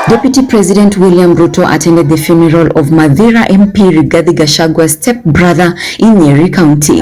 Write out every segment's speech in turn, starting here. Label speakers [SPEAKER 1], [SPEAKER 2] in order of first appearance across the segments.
[SPEAKER 1] Deputy President William Ruto attended the funeral of Mathira MP Rigathi Gachagua's step-brother in Nyeri County.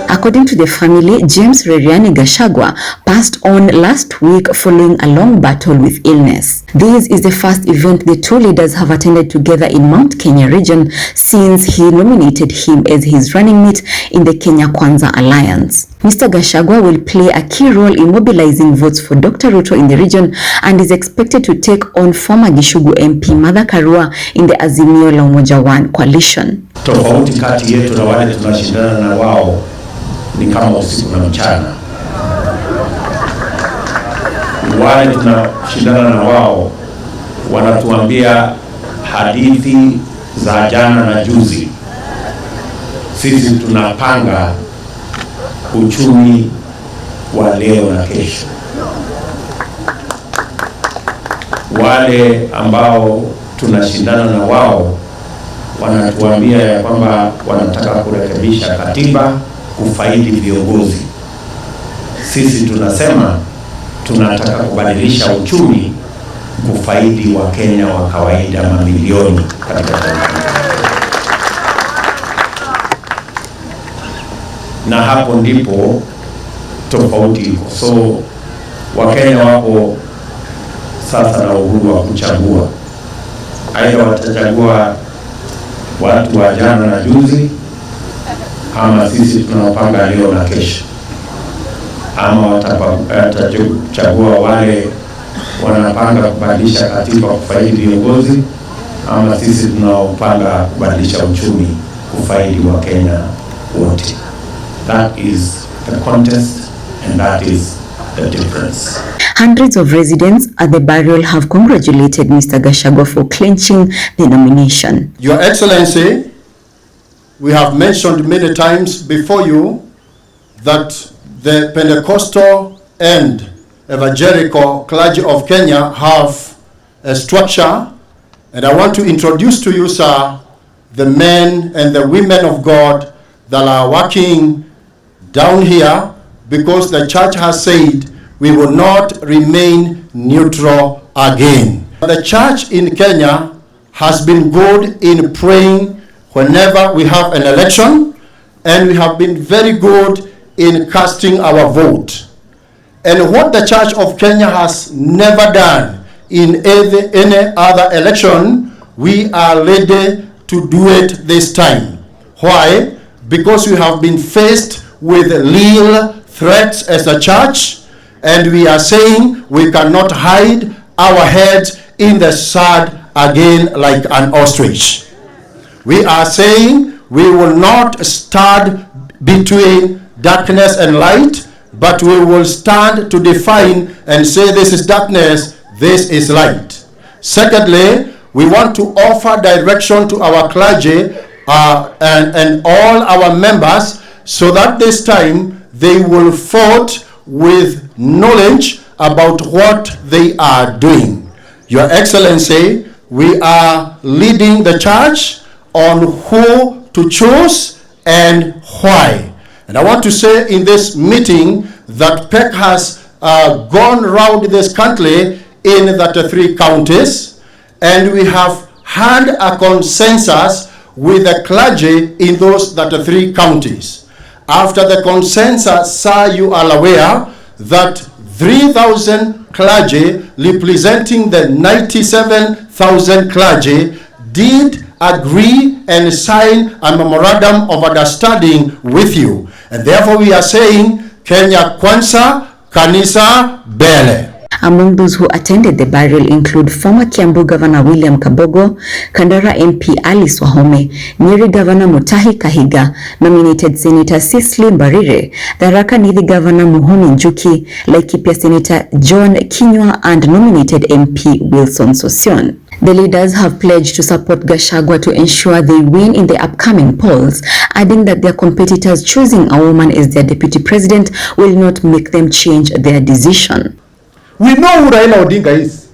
[SPEAKER 1] According to the family, James Reriani Gachagua passed on last week following a long battle with illness. This is the first event the two leaders have attended together in Mount Kenya region since he nominated him as his running mate in the Kenya Kwanza Alliance. Mr. Gachagua will play a key role in mobilizing votes for Dr. Ruto in the region and is expected to take on former Gachagua MP Martha Karua in the Azimio la Umoja One coalition.
[SPEAKER 2] Tofauti kati yetu na wale tunashindana na wao ni kama usiku na mchana. Wale tunashindana na wao wanatuambia hadithi za jana na juzi. Sisi tunapanga uchumi wa leo na kesho. Wale ambao tunashindana na wao wanatuambia ya kwamba wanataka kurekebisha katiba, kufaidi viongozi. Sisi tunasema tunataka kubadilisha uchumi, kufaidi wa Kenya wa kawaida mamilioni katika taifa. Na hapo ndipo tofauti iko. So Wakenya wako sasa na uhuru wa kuchagua. Aidha watachagua watu wa jana na juzi, ama sisi tunapanga leo na kesho, ama watachagua wale wanapanga kubadilisha katiba kufaidi viongozi, ama sisi tunapanga kubadilisha uchumi kufaidi wa Kenya wote. That is the contest and that is the difference.
[SPEAKER 1] Hundreds of residents at the burial have congratulated Mr. Gachagua for clinching the nomination.
[SPEAKER 3] Your Excellency, we have mentioned many times before you that the Pentecostal and Evangelical clergy of Kenya have a structure, and I want to introduce to you, sir, the men and the women of God that are working down here, because the church has said we will not remain neutral again. The church in Kenya has been good in praying whenever we have an election, and we have been very good in casting our vote. And what the Church of Kenya has never done in any other election, we are ready to do it this time. Why? Because we have been faced with real threats as a church, and we are saying we cannot hide our heads in the sand again like an ostrich. We are saying we will not stand between darkness and light, but we will stand to define and say this is darkness, this is light. Secondly, we want to offer direction to our clergy and all our members, so that this time they will vote with knowledge about what they are doing. Your Excellency, we are leading the church on who to choose and why. And I want to say in this meeting that PEC has gone around this country in the 3 counties, and we have had a consensus with the clergy in those 3 counties. After the consensus, sir, you are aware that 3,000 clergy representing the 97,000 clergy did agree and sign a memorandum of understanding with you. And therefore we are saying Kenya Kwanza, Kanisa Bele.
[SPEAKER 1] Among those who attended the burial include former Kiambu Governor William Kabogo, Kandara MP Alice Wahome, Nyeri Governor Mutahi Kahiga, nominated Senator Cecily Mbarire, Tharaka Nithi Governor Muhoni Njuki, Laikipia Senator John Kinyua, and nominated MP Wilson Sosion. The leaders have pledged to support Gachagua to ensure they win in the upcoming polls, adding that their competitors choosing a woman as their deputy president will not make them change their decision.
[SPEAKER 4] We know who Raila Odinga is.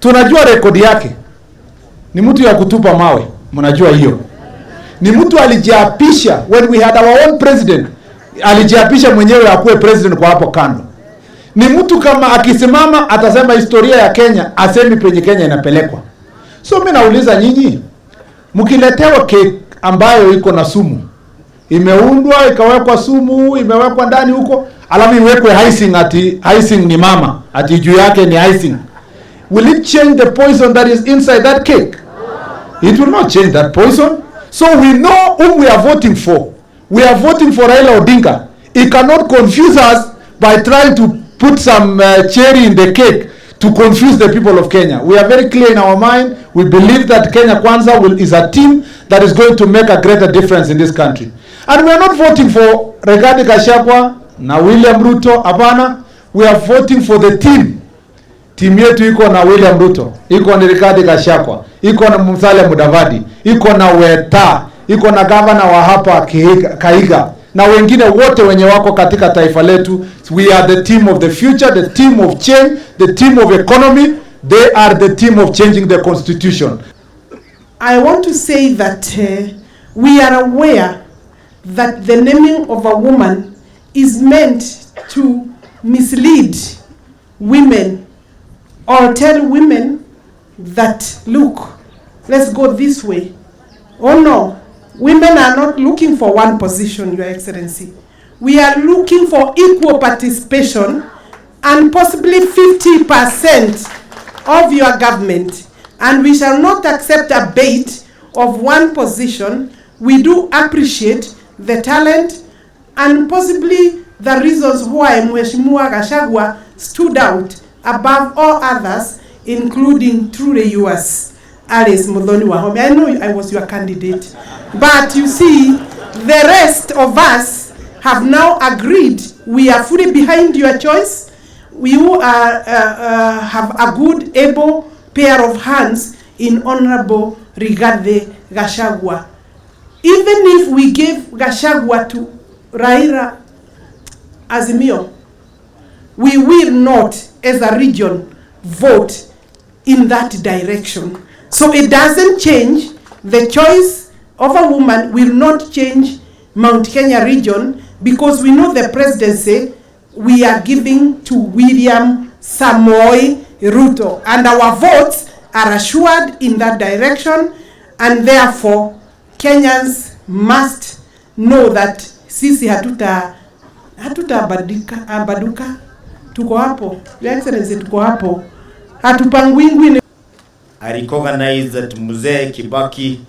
[SPEAKER 4] Tunajua rekodi yake. Ni mtu ya kutupa mawe. Mnajua hiyo. Ni mtu alijiapisha when we had our own president. Alijiapisha mwenyewe akuwe president kwa hapo kando. Ni mtu kama akisimama atasema historia ya Kenya, asemi penye Kenya inapelekwa. So mimi nauliza nyinyi, mkiletewa cake ambayo iko na sumu, imeundwa ikawekwa sumu, imewekwa ndani huko, alafu iwekwe icing, ati icing ni mama, ati juu yake ni icing, will it change the poison that is inside that cake? It will not change that poison. So we know whom we are voting for. We are voting for Raila Odinga. He cannot confuse us by trying to put some cherry in the cake to confuse the people of Kenya. We are very clear in our mind. We believe that Kenya Kwanza is a team that is going to make a greater difference in this country. And we are not voting for Rigathi Gachagua na William Ruto, hapana. We are voting for the team. Team yetu iko na William Ruto, iko na Rigathi Gachagua, iko na Musalia Mudavadi, iko na Weta, iko na gavana wa hapa Kahiga, na wengine wote wenye wako katika taifa letu. We are the team of the future, the team of change, the team of economy. They are the team of changing the constitution.
[SPEAKER 5] I want to say that we are aware that the naming of a woman is meant to mislead women or tell women that, look, let's go this way. Oh no, women are not looking for one position, Your Excellency. We are looking for equal participation and possibly 50% of your government. And we shall not accept a bait of one position. We do appreciate the talent and possibly the reasons why Mheshimiwa Gachagua stood out above all others, including truly yours, Alice Muthoni Wahome. I know I was your candidate, but you see, the rest of us have now agreed. We are fully behind your choice. We have a good, able pair of hands in Honorable Rigathi Gachagua. Even if we gave Gachagua to Raila Azimio, we will not, as a region, vote in that direction. So it doesn't change. The choice of a woman will not change Mount Kenya region, because we know the presidency we are giving to William Samoei Ruto, and our votes are assured in that direction, and therefore Kenyans must know that sisi hatutabadilika, tuko hapo. Your Excellency, tuko hapo, hatupangwingwi.
[SPEAKER 2] I recognize that Mzee Kibaki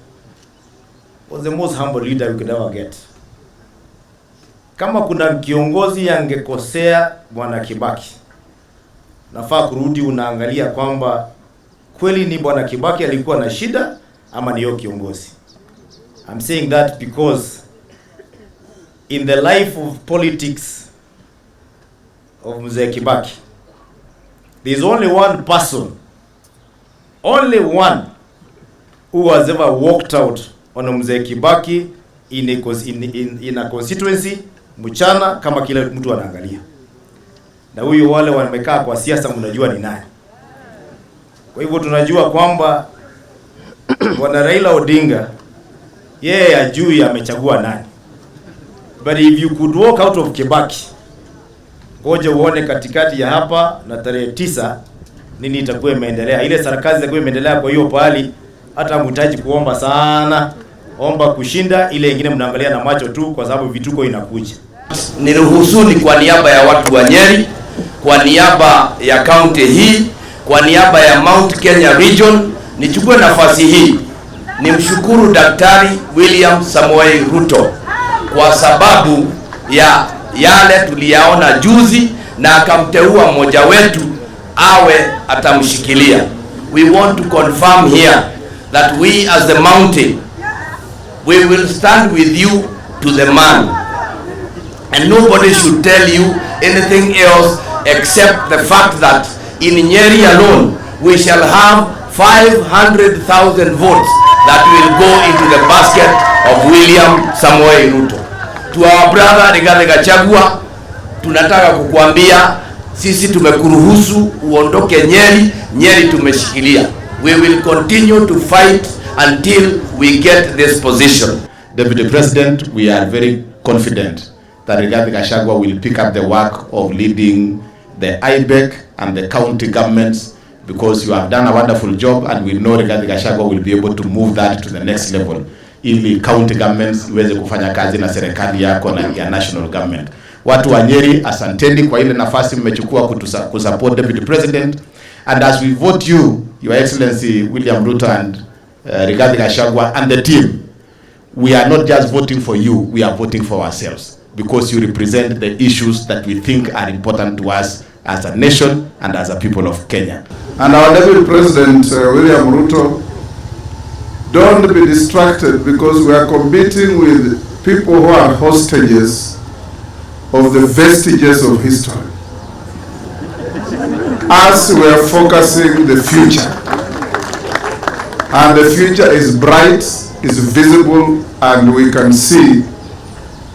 [SPEAKER 2] was the most humble leader we could ever get. Kama kuna kiongozi angekosea Bwana Kibaki, nafaa kurudi unaangalia kwamba kweli ni Bwana Kibaki alikuwa na shida ama ni yeye kiongozi. I'm saying that because in the life of politics of Mzee Kibaki, there's only one person, only one who has ever walked out on Mzee Kibaki in a constituency mchana kama kila mtu anaangalia. Na huyo wale wamekaa kwa siasa mnajua ni nani. Kwa hivyo tunajua kwamba Bwana Raila Odinga yeye ajui amechagua nani. But if you could walk out of Kibaki, ngoja uone katikati ya hapa na tarehe 9 nini itakuwa imeendelea. Ile sarakazi itakuwa imeendelea. Kwa hiyo pahali hata mhitaji kuomba sana, omba kushinda, ile nyingine mnaangalia na macho tu kwa sababu vituko inakuja.
[SPEAKER 6] Niruhusuni kwa niaba ya watu wa Nyeri, kwa niaba ya county hii, kwa niaba ya Mount Kenya region, nichukue nafasi hii nimshukuru Daktari William Samoei Ruto kwa sababu ya yale tuliyaona juzi, na akamteua mmoja wetu awe atamshikilia. We want to confirm here that we as the mountain, we will stand with you to the man, and nobody should tell you anything else except the fact that in Nyeri alone we shall have 500,000 votes that will go into the basket of William Samoei Ruto. To our brother Rigathi Gachagua, tunataka kukuambia sisi tumekuruhusu uondoke Nyeri. Nyeri tumeshikilia. We will continue to fight until we get this position.
[SPEAKER 7] Deputy President, we are very confident that Rigathi Gachagua will pick up the work of leading the IBEC and the county governments, because you have done a wonderful job, and we know Rigathi Gachagua will be able to move that to the next level, ili county governments iweze kufanya kazi na serikali yako na ya national government. Watu wa Nyeri, asanteni kwa ile nafasi mmechukua kusupport Deputy President, and as we vote you, Your Excellency William Ruto and Rigathi Gachagua and the team, we are not just voting for you, we are voting for ourselves, because you represent the issues that we think are important to us as a nation and as a people of Kenya.
[SPEAKER 8] And our Deputy President, William Ruto, don't be distracted, because we are competing with people who are hostages of the vestiges of history. As we are focusing the future, and the future is bright, is visible, and we can see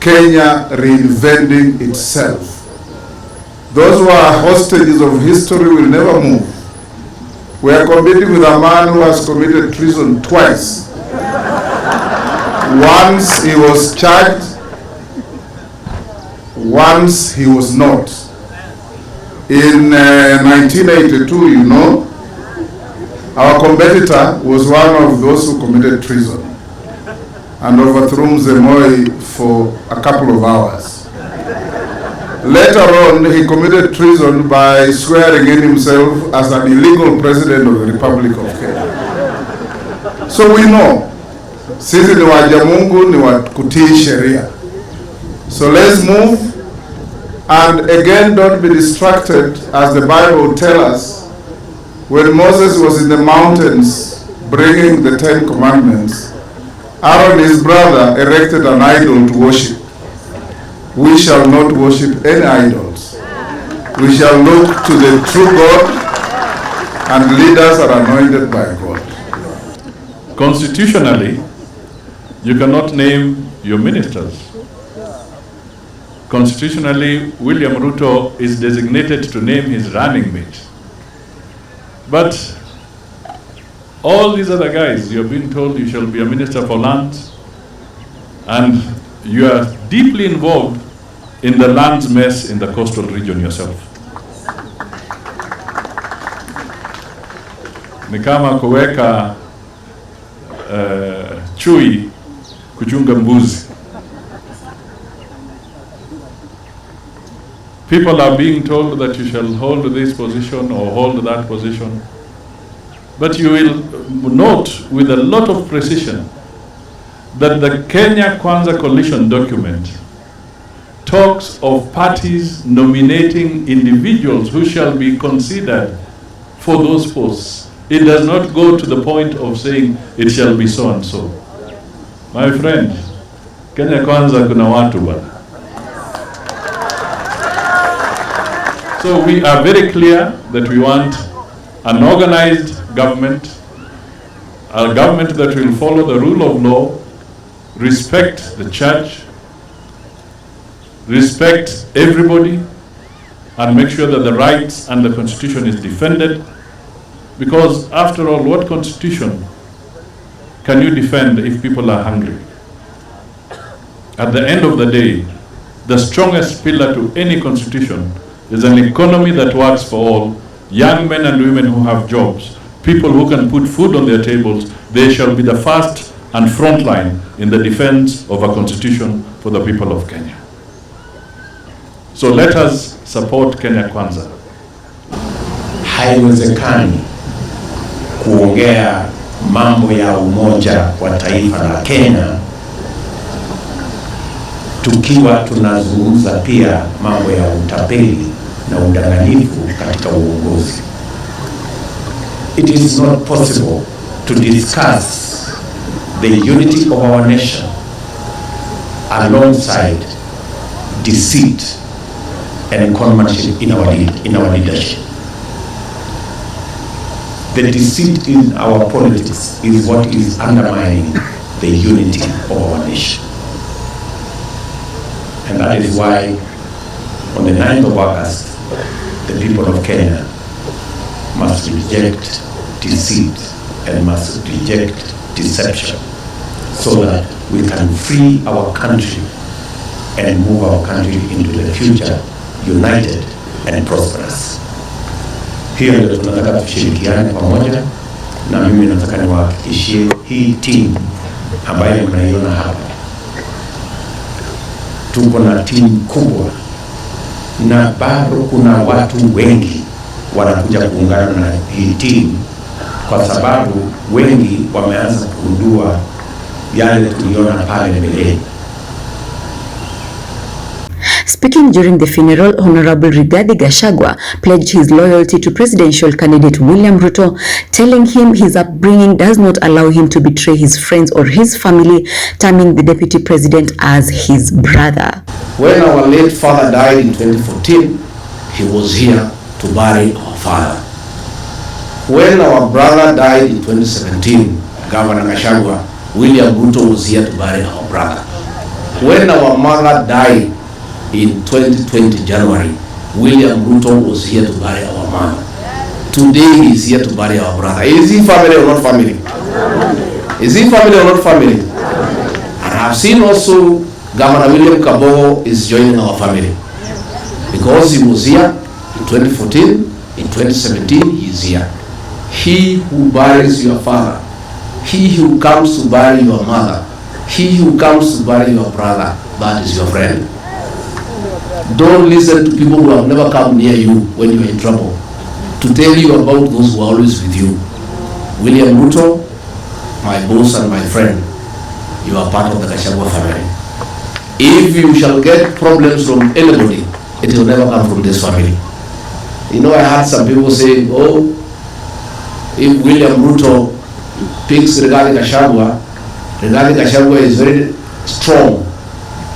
[SPEAKER 8] Kenya reinventing itself. Those who are hostages of history will never move. We are competing with a man who has committed treason twice. Once he was charged, once he was not. In 1982, you know, our competitor was one of those who committed treason and overthrew Zemoi for a couple of hours. Later on, he committed treason by swearing in himself as an illegal president of the Republic of Kenya. So we know, sisi ni waja Mungu, ni wa kutii sheria. So let's move, and again, don't be distracted, as the Bible tells us. When Moses was in the mountains bringing the 10 commandments, Aaron, his brother, erected an idol to worship. We shall not worship any idols. We shall look to the true God, and leaders are anointed by God.
[SPEAKER 9] Constitutionally, you cannot name your ministers. Constitutionally, William Ruto is designated to name his running mate. But all these other guys, you're being told you shall be a minister for lands, and you are deeply involved in the lands mess in the coastal region yourself. Ni kama kuweka chui kuchunga mbuzi. People are being told that you shall hold this position or hold that position, but you will note with a lot of precision that the Kenya Kwanza coalition document talks of parties nominating individuals who shall be considered for those posts. It does not go to the point of saying it shall be so and so. My friend, Kenya Kwanza kuna watu bana. So we are very clear that we want an organized government, a government that will follow the rule of law, respect the church, respect everybody, and make sure that the rights and the constitution is defended. Because after all, what constitution can you defend if people are hungry? At the end of the day, the strongest pillar to any constitution is an economy that works for all, young men and women who have jobs, people who can put food on their tables. They shall be the first and front line in the defense of a constitution for the people of Kenya. So let us support Kenya Kwanza.
[SPEAKER 2] Haiwezekani kuongea mambo ya umoja wa taifa la Kenya tukiwa tunazungumza pia mambo ya utapeli na udanganyifu katika uongozi. It is not possible to discuss the unity of our nation alongside deceit and conmanship in our leadership. The deceit in our politics is what is undermining the unity of our nation. And that is why on the 9th of August, the people of Kenya must reject deceit and must reject deception so that we can free our country and move our country into the future united and prosperous. Hiyo ndio tunataka tushirikiane pamoja, na mimi nataka niwahakikishie hii team ambayo mnaiona hapa, tuko na timu kubwa, na bado kuna watu wengi wanakuja kuungana na hii timu, kwa sababu wengi wameanza kugundua yale tuliona pale mbeleni.
[SPEAKER 1] Speaking during the funeral, Honorable Rigathi Gachagua pledged his loyalty to presidential candidate William Ruto, telling him his upbringing does not allow him to betray his friends or his family, terming the deputy president as his brother.
[SPEAKER 10] When our late father died in 2014, he was here to bury our father. When our brother died in 2017, Governor Gachagua, William Ruto was here to bury our brother. When our mother died in 2020 January, William Ruto was here to bury our mother. Today he is here to bury our brother. Is he family or not family? Is he family or not family? And I have seen also Governor William Kabogo is joining our family, because he was here in 2014, in 2017 he is here. He who buries your father, he who comes to bury your mother, he who comes to bury your brother, that is your friend. Don't listen to people who have never come near you when you are in trouble to tell you about those who are always with you. William Ruto, my boss and my friend, you are part of the Gachagua family. If you shall get problems from anybody, it will never come from this family. You know, I heard some people say, oh, if William Ruto picks Rigathi Gachagua is very strong.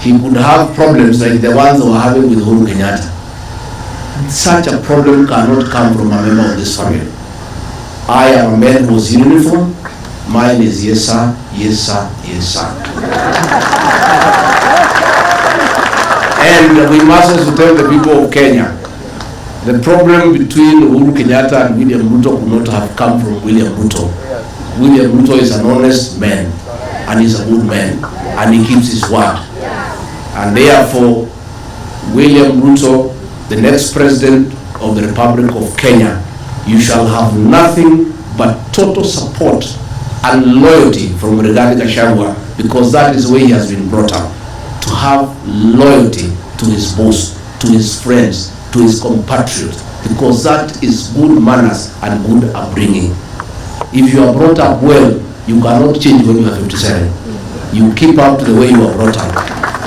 [SPEAKER 10] He could have problems like the ones they were having with Uhuru Kenyatta. Such a problem cannot come from a member of this family. I am a man who was in uniform. Mine is yes sir, yes sir, yes sir. And we must also tell the people of Kenya, the problem between Uhuru Kenyatta and William Ruto could not have come from William Ruto. William Ruto is an honest man, and he's a good man, and he keeps his word. And therefore, William Ruto, the next president of the Republic of Kenya, you shall have nothing but total support and loyalty from Rigathi Gachagua, because that is the way he has been brought up, to have loyalty to his boss, to his friends, to his compatriots, because that is good manners and good upbringing. If you are brought up well, you cannot change when you are 57. You keep up to the way you are brought up.